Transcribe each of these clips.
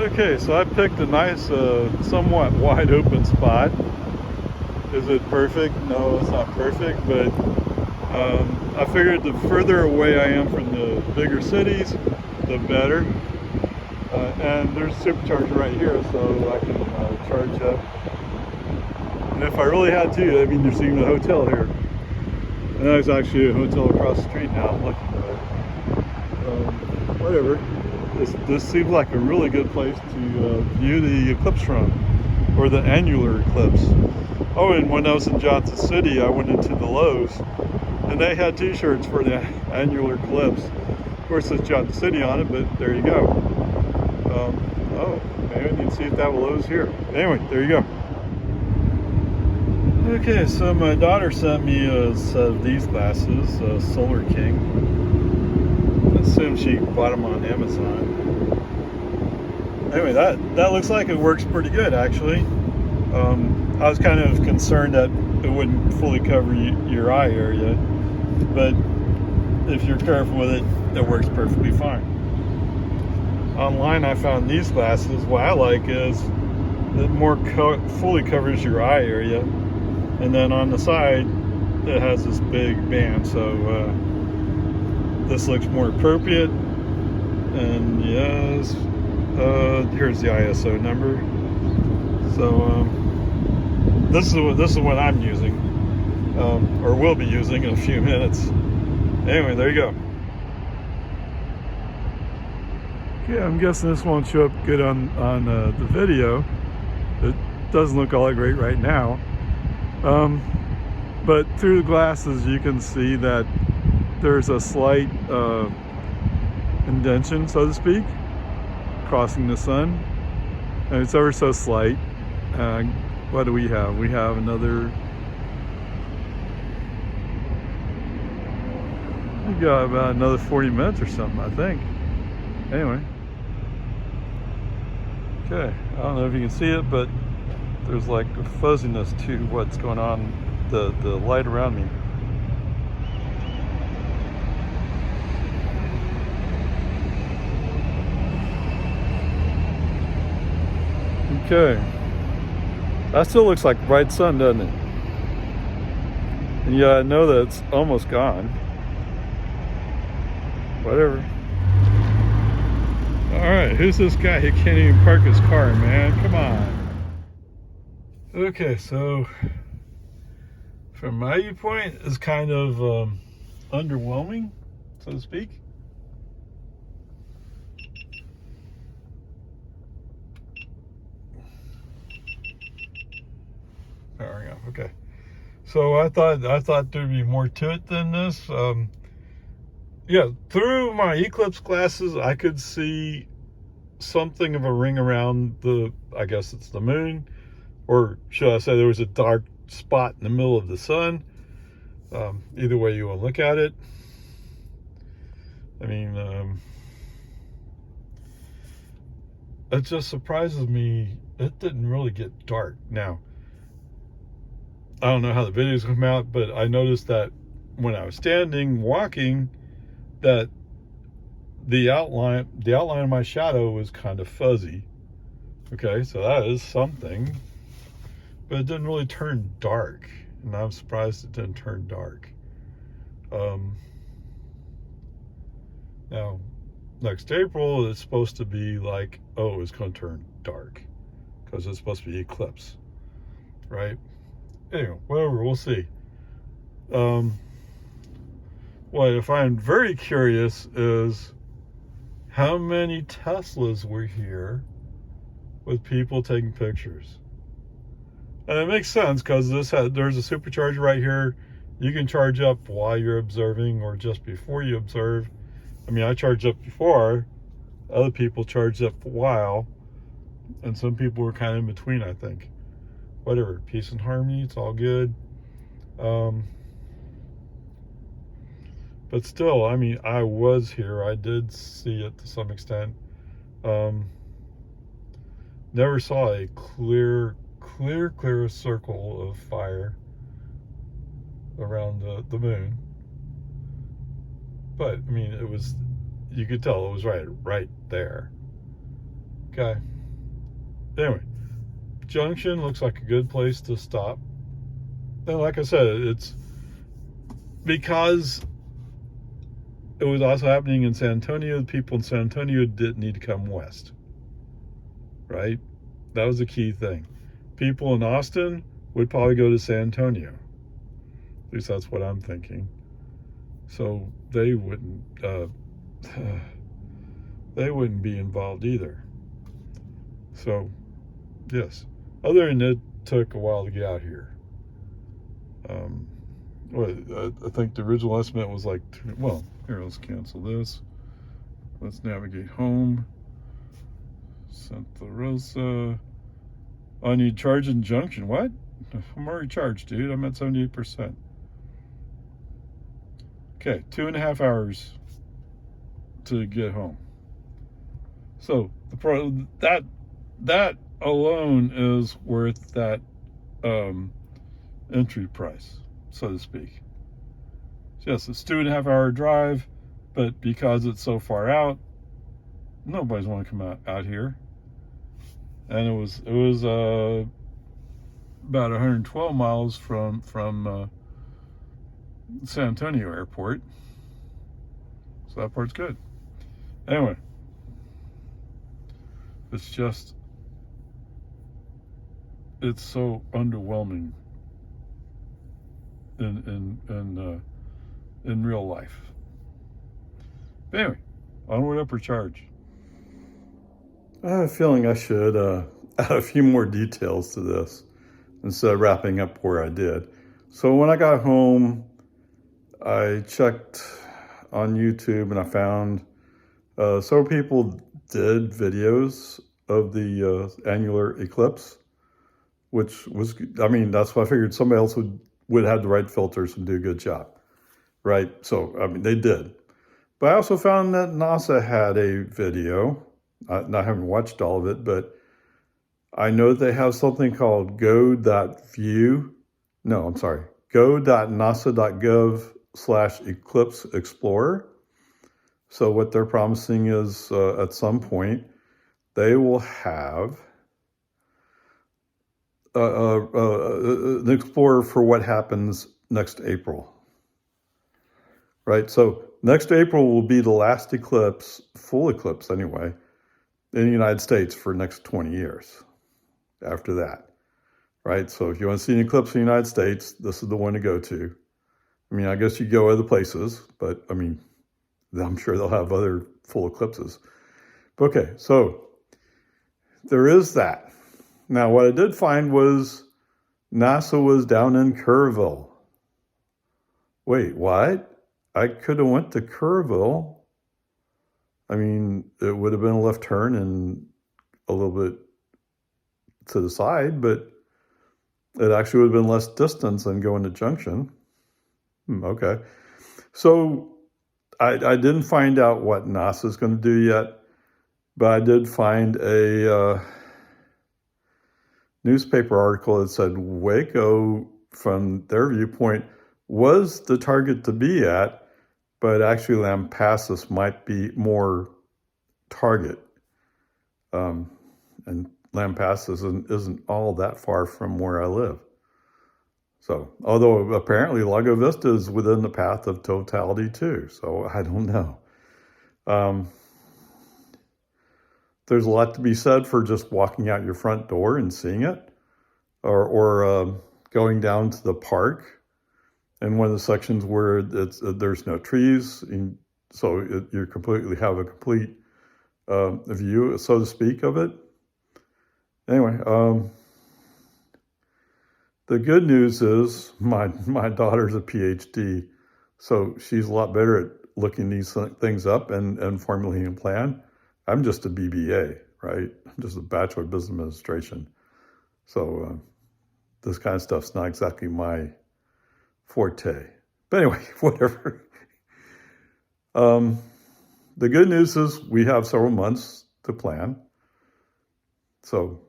Okay, so I picked a nice, somewhat wide open spot. Is it perfect? No, it's not perfect, but I figured the further away I am from the bigger cities, the better. And there's a supercharger right here, so I can charge up. And if I really had to, I mean, there's even a hotel here. And there's actually a hotel across the street now. I'm looking at it. Whatever. This seems like a really good place to view the eclipse from, or the annular eclipse. Oh, and when I was in Johnson City, I went into the Lowe's, and they had T-shirts for the annular eclipse. Of course, it says Johnson City on it, but there you go. Oh, maybe I need to see if that Lowe's here. Anyway, there you go. Okay, so my daughter sent me a set of these glasses, Solar King. I assume she bought them on Amazon. Anyway, that looks like it works pretty good, actually. I was kind of concerned that it wouldn't fully cover your eye area, but if you're careful with it, it works perfectly fine. Online, I found these glasses. What I like is it more fully covers your eye area, and then on the side, it has this big band, so this looks more appropriate. And yes, here's the ISO number. So this is what I'm using, or will be using in a few minutes. Anyway, there you go. Okay, I'm guessing this won't show up good on the video. It doesn't look all that great right now. But through the glasses, you can see that there's a slight indentation, so to speak, crossing the sun, and it's ever so slight. What do we have? We have another. We got about another 40 minutes or something, I think. Anyway. Okay, I don't know if you can see it, but there's like a fuzziness to what's going on, the light around me. Okay, that still looks like bright sun, doesn't it? And yeah, I know that it's almost gone. Whatever. Alright, who's this guy who can't even park his car, man? Come on. Okay, so from my viewpoint, it's kind of underwhelming, so to speak. Powering off. Okay. So I thought there'd be more to it than this. Yeah, through my eclipse glasses, I could see something of a ring around the, I guess it's the moon, or should I say there was a dark spot in the middle of the sun. Either way you want to look at it. I mean, it just surprises me. It didn't really get dark. Now, I don't know how the videos come out, but I noticed that when I was standing, walking, that the outline of my shadow was kind of fuzzy. Okay, so that is something. But it didn't really turn dark. And I'm surprised it didn't turn dark. Now, next April, it's supposed to be like, oh, it's going to turn dark. Because it's supposed to be eclipse. Right? Anyway, whatever, we'll see. What I find very curious is how many Teslas were here with people taking pictures. And it makes sense because there's a supercharger right here. You can charge up while you're observing or just before you observe. I mean, I charged up before. Other people charged up while. And some people were kind of in between, I think. Whatever, peace and harmony, it's all good. But still, I mean, I was here. I did see it to some extent. Never saw a clear circle of fire around the moon. But, I mean, it was, you could tell it was right there. Okay. Anyway, Junction looks like a good place to stop. And like I said, it's because it was also happening in San Antonio. The people in San Antonio didn't need to come west, right? That was the key thing. People in Austin would probably go to San Antonio. At least that's what I'm thinking. So they wouldn't be involved either. So yes, other than it took a while to get out here. I think the original estimate was like, well, here, let's cancel this. Let's navigate home. Santa Rosa. I need charge in Junction. What? I'm already charged, dude. I'm at 78%. Okay, 2.5 hours to get home. So that alone is worth that entry price, so to speak. So yes, it's 2.5 hour drive, but because it's so far out, nobody's want to come out here. And it was about 112 miles from San Antonio Airport, so that part's good. Anyway, it's so underwhelming in real life. But anyway, onward, upward charge. I have a feeling I should add a few more details to this instead of wrapping up where I did. So when I got home, I checked on YouTube and I found several people did videos of the annular eclipse, which was, I mean, that's what I figured somebody else would have the right filters and do a good job, right? So, I mean, they did. But I also found that NASA had a video. I haven't watched all of it, but I know they have something called go.nasa.gov/eclipse explorer. So what they're promising is at some point, they will have an explorer for what happens next April. Right? So next April will be the last eclipse, full eclipse anyway, in the United States for the next 20 years after that, right? So if you want to see an eclipse in the United States, this is the one to go to. I mean, I guess you go other places, but I mean, I'm sure they'll have other full eclipses. Okay, so there is that. Now, what I did find was NASA was down in Kerrville. Wait, what? I could have went to Kerrville. I mean, it would have been a left turn and a little bit to the side, but it actually would have been less distance than going to Junction. Okay. So I didn't find out what NASA is going to do yet, but I did find a newspaper article that said Waco, from their viewpoint, was the target to be at, but actually Lampasas might be more target. And Lampasas isn't all that far from where I live. So, although apparently Lago Vista is within the path of totality too, so I don't know. There's a lot to be said for just walking out your front door and seeing it, or going down to the park. And one of the sections where there's no trees, and so you completely have a complete view, so to speak, of it. Anyway, the good news is my daughter's a PhD, so she's a lot better at looking these things up and formulating a plan. I'm just a BBA, right? I'm just a Bachelor of Business Administration. So this kind of stuff's not exactly my forte. But anyway, whatever. The good news is we have several months to plan. So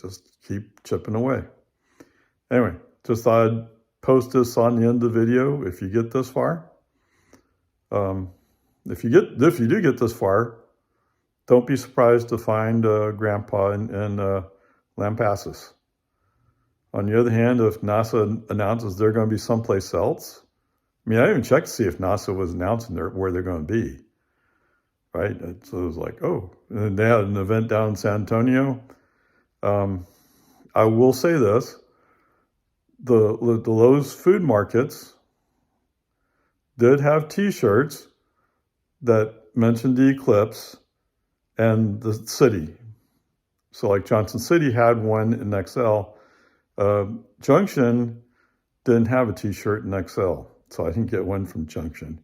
just keep chipping away. Anyway, just thought I'd post this on the end of the video if you get this far. If you do get this far, don't be surprised to find Grandpa in Lampasas. On the other hand, if NASA announces they're going to be someplace else, I mean, I didn't even check to see if NASA was announcing where they're going to be, right? So it was like, oh, and they had an event down in San Antonio. I will say this, the Lowe's food markets did have T-shirts that mentioned the eclipse and the city. So like Johnson City had one in XL. Junction didn't have a T-shirt in XL, so I didn't get one from Junction.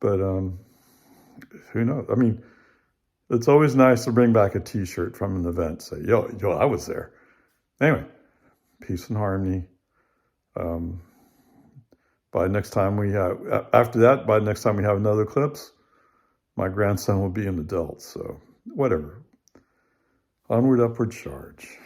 But who knows? I mean, it's always nice to bring back a T-shirt from an event. Say, yo, I was there. Anyway, peace and harmony. By next time we have, after that, by next time we have another eclipse, my grandson will be an adult. So whatever. Onward, upward charge.